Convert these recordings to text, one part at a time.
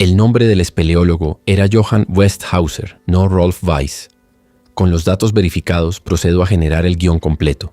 El nombre del espeleólogo era Johann Westhauser, no Rolf Weiss. Con los datos verificados, procedo a generar el guión completo.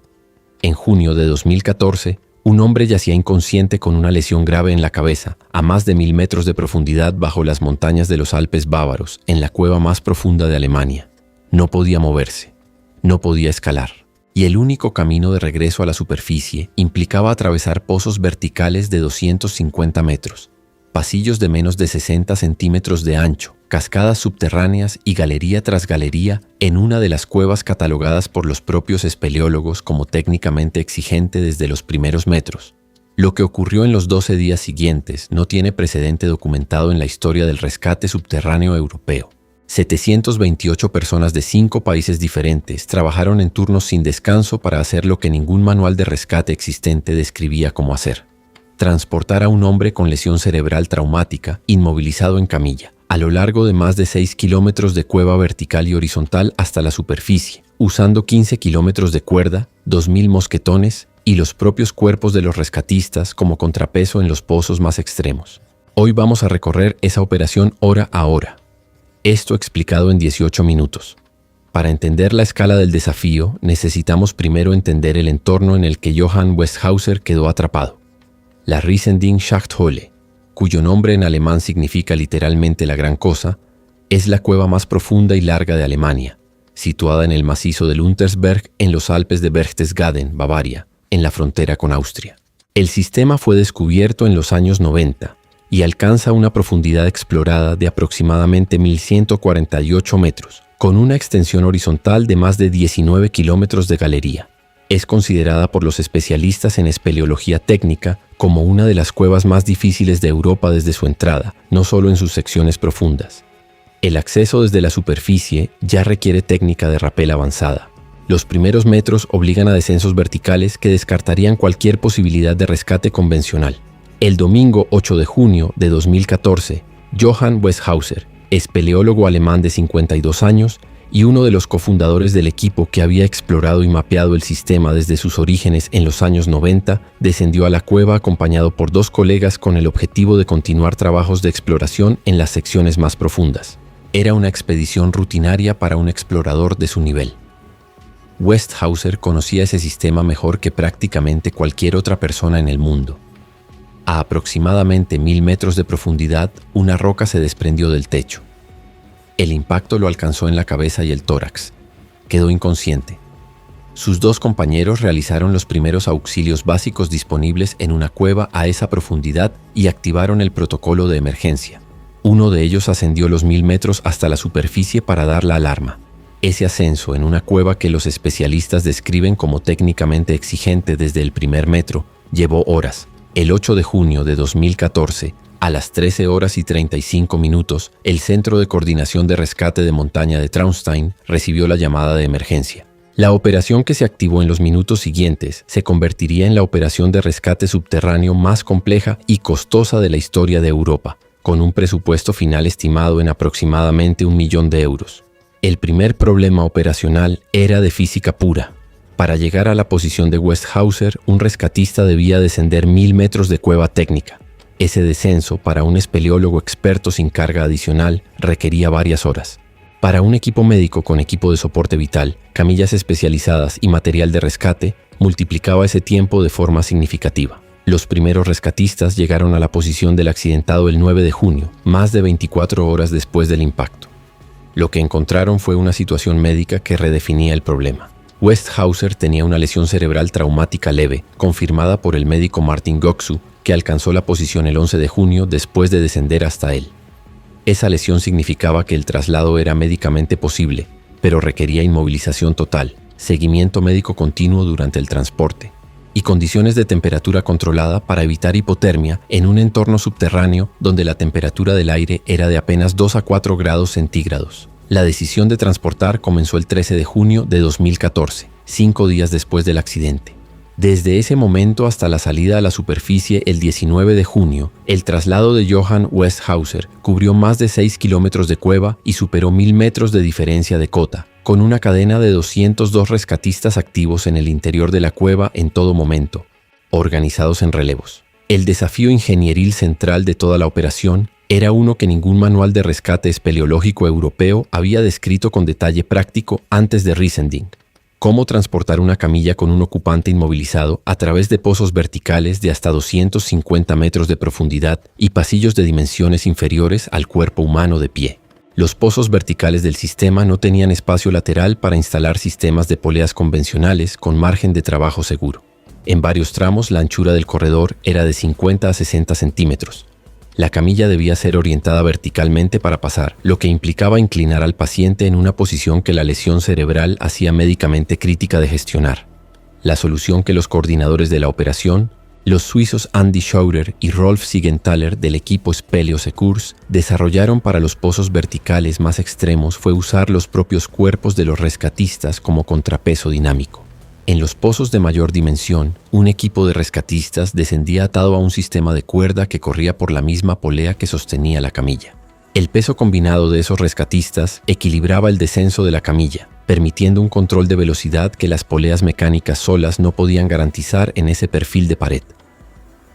En junio de 2014, un hombre yacía inconsciente con una lesión grave en la cabeza, a más de 1000 metros de profundidad bajo las montañas de los Alpes bávaros, en la cueva más profunda de Alemania. No podía moverse, no podía escalar, y el único camino de regreso a la superficie implicaba atravesar pozos verticales de 250 metros, pasillos de menos de 60 centímetros de ancho, cascadas subterráneas y galería tras galería en una de las cuevas catalogadas por los propios espeleólogos como técnicamente exigente desde los primeros metros. Lo que ocurrió en los 12 días siguientes no tiene precedente documentado en la historia del rescate subterráneo europeo. 728 personas de 5 países diferentes trabajaron en turnos sin descanso para hacer lo que ningún manual de rescate existente describía cómo hacer: transportar a un hombre con lesión cerebral traumática, inmovilizado en camilla, a lo largo de más de 6 kilómetros de cueva vertical y horizontal hasta la superficie, usando 15 kilómetros de cuerda, 2000 mosquetones y los propios cuerpos de los rescatistas como contrapeso en los pozos más extremos. Hoy vamos a recorrer esa operación hora a hora. Esto explicado en 18 minutos. Para entender la escala del desafío, necesitamos primero entender el entorno en el que Johann Westhauser quedó atrapado. La Riesending-Schachthöhle, cuyo nombre en alemán significa literalmente la gran cosa, es la cueva más profunda y larga de Alemania, situada en el macizo del Untersberg en los Alpes de Berchtesgaden, Bavaria, en la frontera con Austria. El sistema fue descubierto en los años 90 y alcanza una profundidad explorada de aproximadamente 1148 metros, con una extensión horizontal de más de 19 kilómetros de galería. Es considerada por los especialistas en espeleología técnica como una de las cuevas más difíciles de Europa desde su entrada, no solo en sus secciones profundas. El acceso desde la superficie ya requiere técnica de rapel avanzada. Los primeros metros obligan a descensos verticales que descartarían cualquier posibilidad de rescate convencional. El domingo 8 de junio de 2014, Johann Westhauser, espeleólogo alemán de 52 años, y uno de los cofundadores del equipo que había explorado y mapeado el sistema desde sus orígenes en los años 90, descendió a la cueva acompañado por 2 colegas con el objetivo de continuar trabajos de exploración en las secciones más profundas. Era una expedición rutinaria para un explorador de su nivel. Westhauser conocía ese sistema mejor que prácticamente cualquier otra persona en el mundo. A aproximadamente 1000 metros de profundidad, una roca se desprendió del techo. El impacto lo alcanzó en la cabeza y el tórax. Quedó inconsciente. Sus 2 compañeros realizaron los primeros auxilios básicos disponibles en una cueva a esa profundidad y activaron el protocolo de emergencia. Uno de ellos ascendió los 1000 metros hasta la superficie para dar la alarma. Ese ascenso en una cueva que los especialistas describen como técnicamente exigente desde el primer metro llevó horas. El 8 de junio de 2014, a las 13 horas y 35 minutos, el Centro de Coordinación de Rescate de Montaña de Traunstein recibió la llamada de emergencia. La operación que se activó en los minutos siguientes se convertiría en la operación de rescate subterráneo más compleja y costosa de la historia de Europa, con un presupuesto final estimado en aproximadamente 1 millón de euros. El primer problema operacional era de física pura. Para llegar a la posición de Westhauser, un rescatista debía descender 1000 metros de cueva técnica. Ese descenso, para un espeleólogo experto sin carga adicional, requería varias horas. Para un equipo médico con equipo de soporte vital, camillas especializadas y material de rescate, multiplicaba ese tiempo de forma significativa. Los primeros rescatistas llegaron a la posición del accidentado el 9 de junio, más de 24 horas después del impacto. Lo que encontraron fue una situación médica que redefinía el problema. Westhauser tenía una lesión cerebral traumática leve, confirmada por el médico Martin Goxu, que alcanzó la posición el 11 de junio después de descender hasta él. Esa lesión significaba que el traslado era médicamente posible, pero requería inmovilización total, seguimiento médico continuo durante el transporte y condiciones de temperatura controlada para evitar hipotermia en un entorno subterráneo donde la temperatura del aire era de apenas 2 a 4 grados centígrados. La decisión de transportar comenzó el 13 de junio de 2014, 5 días después del accidente. Desde ese momento hasta la salida a la superficie el 19 de junio, el traslado de Johann Westhauser cubrió más de 6 kilómetros de cueva y superó 1000 metros de diferencia de cota, con una cadena de 202 rescatistas activos en el interior de la cueva en todo momento, organizados en relevos. El desafío ingenieril central de toda la operación Era uno que ningún manual de rescate espeleológico europeo había descrito con detalle práctico antes de Rissending. Cómo transportar una camilla con un ocupante inmovilizado a través de pozos verticales de hasta 250 metros de profundidad y pasillos de dimensiones inferiores al cuerpo humano de pie. Los pozos verticales del sistema no tenían espacio lateral para instalar sistemas de poleas convencionales con margen de trabajo seguro. En varios tramos, la anchura del corredor era de 50 a 60 centímetros. La camilla debía ser orientada verticalmente para pasar, lo que implicaba inclinar al paciente en una posición que la lesión cerebral hacía médicamente crítica de gestionar. La solución que los coordinadores de la operación, los suizos Andy Schauder y Rolf Siegenthaler del equipo Speleo Secures, desarrollaron para los pozos verticales más extremos fue usar los propios cuerpos de los rescatistas como contrapeso dinámico. En los pozos de mayor dimensión, un equipo de rescatistas descendía atado a un sistema de cuerda que corría por la misma polea que sostenía la camilla. El peso combinado de esos rescatistas equilibraba el descenso de la camilla, permitiendo un control de velocidad que las poleas mecánicas solas no podían garantizar en ese perfil de pared.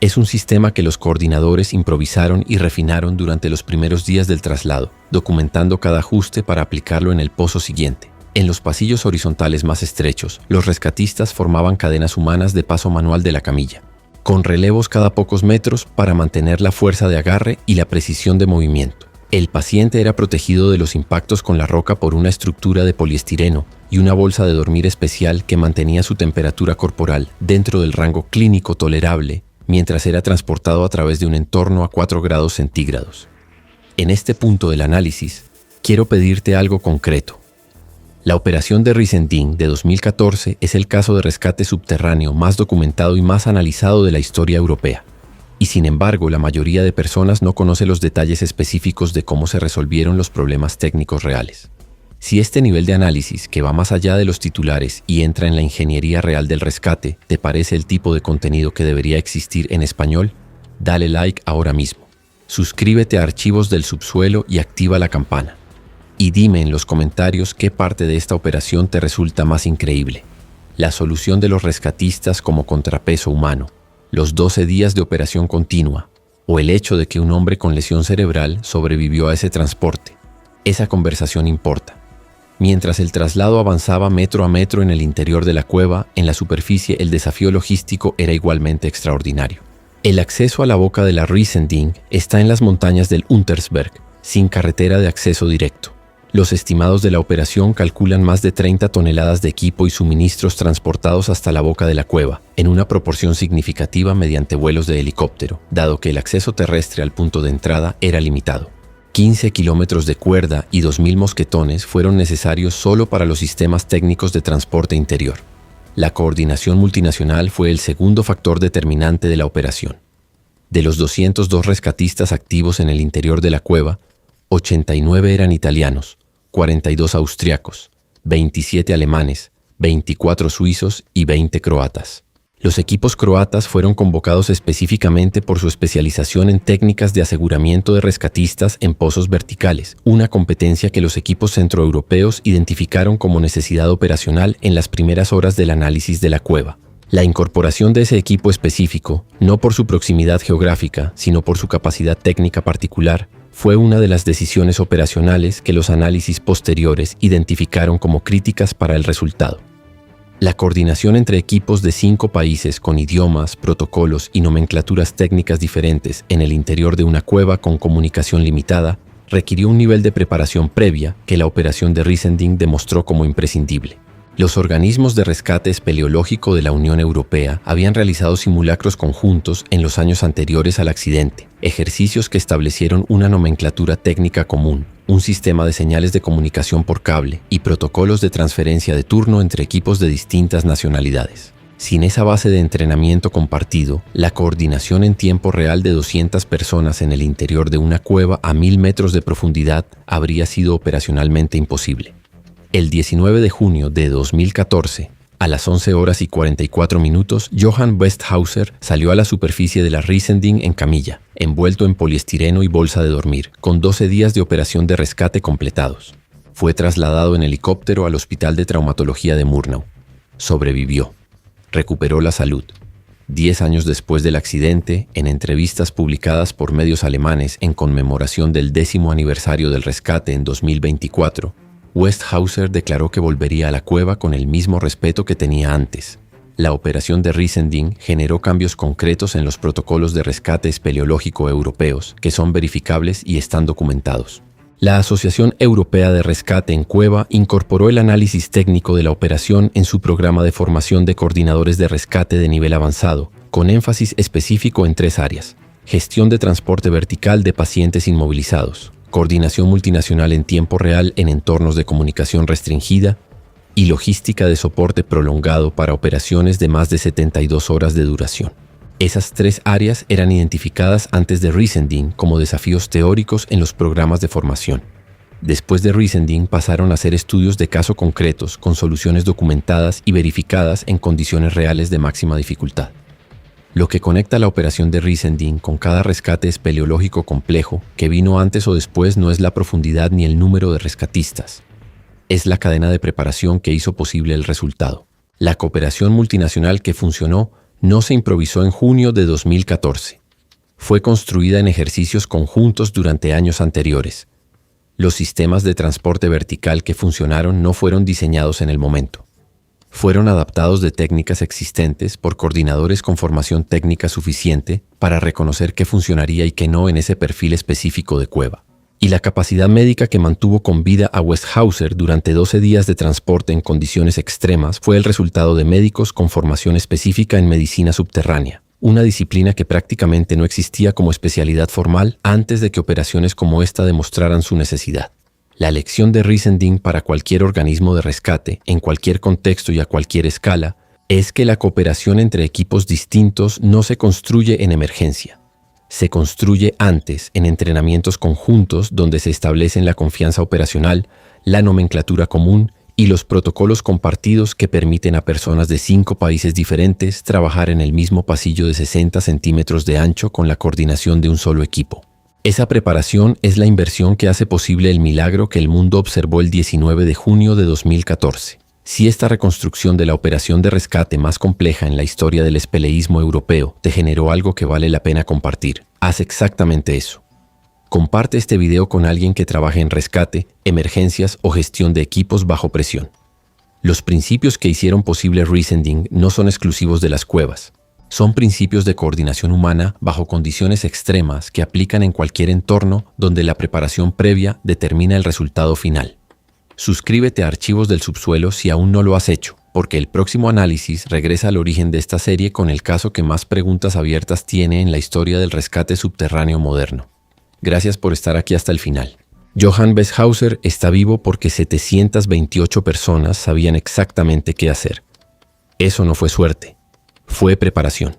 Es un sistema que los coordinadores improvisaron y refinaron durante los primeros días del traslado, documentando cada ajuste para aplicarlo en el pozo siguiente. En los pasillos horizontales más estrechos, los rescatistas formaban cadenas humanas de paso manual de la camilla, con relevos cada pocos metros para mantener la fuerza de agarre y la precisión de movimiento. El paciente era protegido de los impactos con la roca por una estructura de poliestireno y una bolsa de dormir especial que mantenía su temperatura corporal dentro del rango clínico tolerable mientras era transportado a través de un entorno a 4 grados centígrados. En este punto del análisis, quiero pedirte algo concreto. La operación de Rissending de 2014 es el caso de rescate subterráneo más documentado y más analizado de la historia europea. Y sin embargo, la mayoría de personas no conoce los detalles específicos de cómo se resolvieron los problemas técnicos reales. Si este nivel de análisis, que va más allá de los titulares y entra en la ingeniería real del rescate, te parece el tipo de contenido que debería existir en español, dale like ahora mismo. Suscríbete a Archivos del Subsuelo y activa la campana. Y dime en los comentarios qué parte de esta operación te resulta más increíble. La solución de los rescatistas como contrapeso humano, los 12 días de operación continua, o el hecho de que un hombre con lesión cerebral sobrevivió a ese transporte. Esa conversación importa. Mientras el traslado avanzaba metro a metro en el interior de la cueva, en la superficie el desafío logístico era igualmente extraordinario. El acceso a la boca de la Rissending está en las montañas del Untersberg, sin carretera de acceso directo. Los estimados de la operación calculan más de 30 toneladas de equipo y suministros transportados hasta la boca de la cueva, en una proporción significativa mediante vuelos de helicóptero, dado que el acceso terrestre al punto de entrada era limitado. 15 kilómetros de cuerda y 2.000 mosquetones fueron necesarios solo para los sistemas técnicos de transporte interior. La coordinación multinacional fue el segundo factor determinante de la operación. De los 202 rescatistas activos en el interior de la cueva, 89 eran italianos, 42 austriacos, 27 alemanes, 24 suizos y 20 croatas. Los equipos croatas fueron convocados específicamente por su especialización en técnicas de aseguramiento de rescatistas en pozos verticales, una competencia que los equipos centroeuropeos identificaron como necesidad operacional en las primeras horas del análisis de la cueva. La incorporación de ese equipo específico, no por su proximidad geográfica, sino por su capacidad técnica particular, fue una de las decisiones operacionales que los análisis posteriores identificaron como críticas para el resultado. La coordinación entre equipos de 5 países con idiomas, protocolos y nomenclaturas técnicas diferentes en el interior de una cueva con comunicación limitada requirió un nivel de preparación previa que la operación de Rissending demostró como imprescindible. Los organismos de rescate espeleológico de la Unión Europea habían realizado simulacros conjuntos en los años anteriores al accidente, ejercicios que establecieron una nomenclatura técnica común, un sistema de señales de comunicación por cable y protocolos de transferencia de turno entre equipos de distintas nacionalidades. Sin esa base de entrenamiento compartido, la coordinación en tiempo real de 200 personas en el interior de una cueva a 1000 metros de profundidad habría sido operacionalmente imposible. El 19 de junio de 2014, a las 11 horas y 44 minutos, Johann Westhauser salió a la superficie de la Rissending en camilla, envuelto en poliestireno y bolsa de dormir, con 12 días de operación de rescate completados. Fue trasladado en helicóptero al Hospital de Traumatología de Murnau. Sobrevivió. Recuperó la salud. 10 años después del accidente, en entrevistas publicadas por medios alemanes en conmemoración del 10º aniversario del rescate en 2024, Westhauser declaró que volvería a la cueva con el mismo respeto que tenía antes. La operación de Riesending generó cambios concretos en los protocolos de rescate espeleológico europeos, que son verificables y están documentados. La Asociación Europea de Rescate en Cueva incorporó el análisis técnico de la operación en su programa de formación de coordinadores de rescate de nivel avanzado, con énfasis específico en 3 áreas: gestión de transporte vertical de pacientes inmovilizados, coordinación multinacional en tiempo real en entornos de comunicación restringida y logística de soporte prolongado para operaciones de más de 72 horas de duración. Esas 3 áreas eran identificadas antes de Riesending como desafíos teóricos en los programas de formación. Después de Riesending pasaron a ser estudios de caso concretos con soluciones documentadas y verificadas en condiciones reales de máxima dificultad. Lo que conecta la operación de Riesending con cada rescate espeleológico complejo que vino antes o después no es la profundidad ni el número de rescatistas. Es la cadena de preparación que hizo posible el resultado. La cooperación multinacional que funcionó no se improvisó en junio de 2014. Fue construida en ejercicios conjuntos durante años anteriores. Los sistemas de transporte vertical que funcionaron no fueron diseñados en el momento. Fueron adaptados de técnicas existentes por coordinadores con formación técnica suficiente para reconocer qué funcionaría y qué no en ese perfil específico de cueva. Y la capacidad médica que mantuvo con vida a Westhauser durante 12 días de transporte en condiciones extremas fue el resultado de médicos con formación específica en medicina subterránea, una disciplina que prácticamente no existía como especialidad formal antes de que operaciones como esta demostraran su necesidad. La lección de Riesending para cualquier organismo de rescate, en cualquier contexto y a cualquier escala, es que la cooperación entre equipos distintos no se construye en emergencia. Se construye antes en entrenamientos conjuntos donde se establecen la confianza operacional, la nomenclatura común y los protocolos compartidos que permiten a personas de 5 países diferentes trabajar en el mismo pasillo de 60 centímetros de ancho con la coordinación de un solo equipo. Esa preparación es la inversión que hace posible el milagro que el mundo observó el 19 de junio de 2014. Si esta reconstrucción de la operación de rescate más compleja en la historia del espeleísmo europeo te generó algo que vale la pena compartir, haz exactamente eso. Comparte este video con alguien que trabaje en rescate, emergencias o gestión de equipos bajo presión. Los principios que hicieron posible Riesending no son exclusivos de las cuevas. Son principios de coordinación humana bajo condiciones extremas que aplican en cualquier entorno donde la preparación previa determina el resultado final. Suscríbete a Archivos del Subsuelo si aún no lo has hecho, porque el próximo análisis regresa al origen de esta serie con el caso que más preguntas abiertas tiene en la historia del rescate subterráneo moderno. Gracias por estar aquí hasta el final. Johann Westhauser está vivo porque 728 personas sabían exactamente qué hacer. Eso no fue suerte, fue preparación.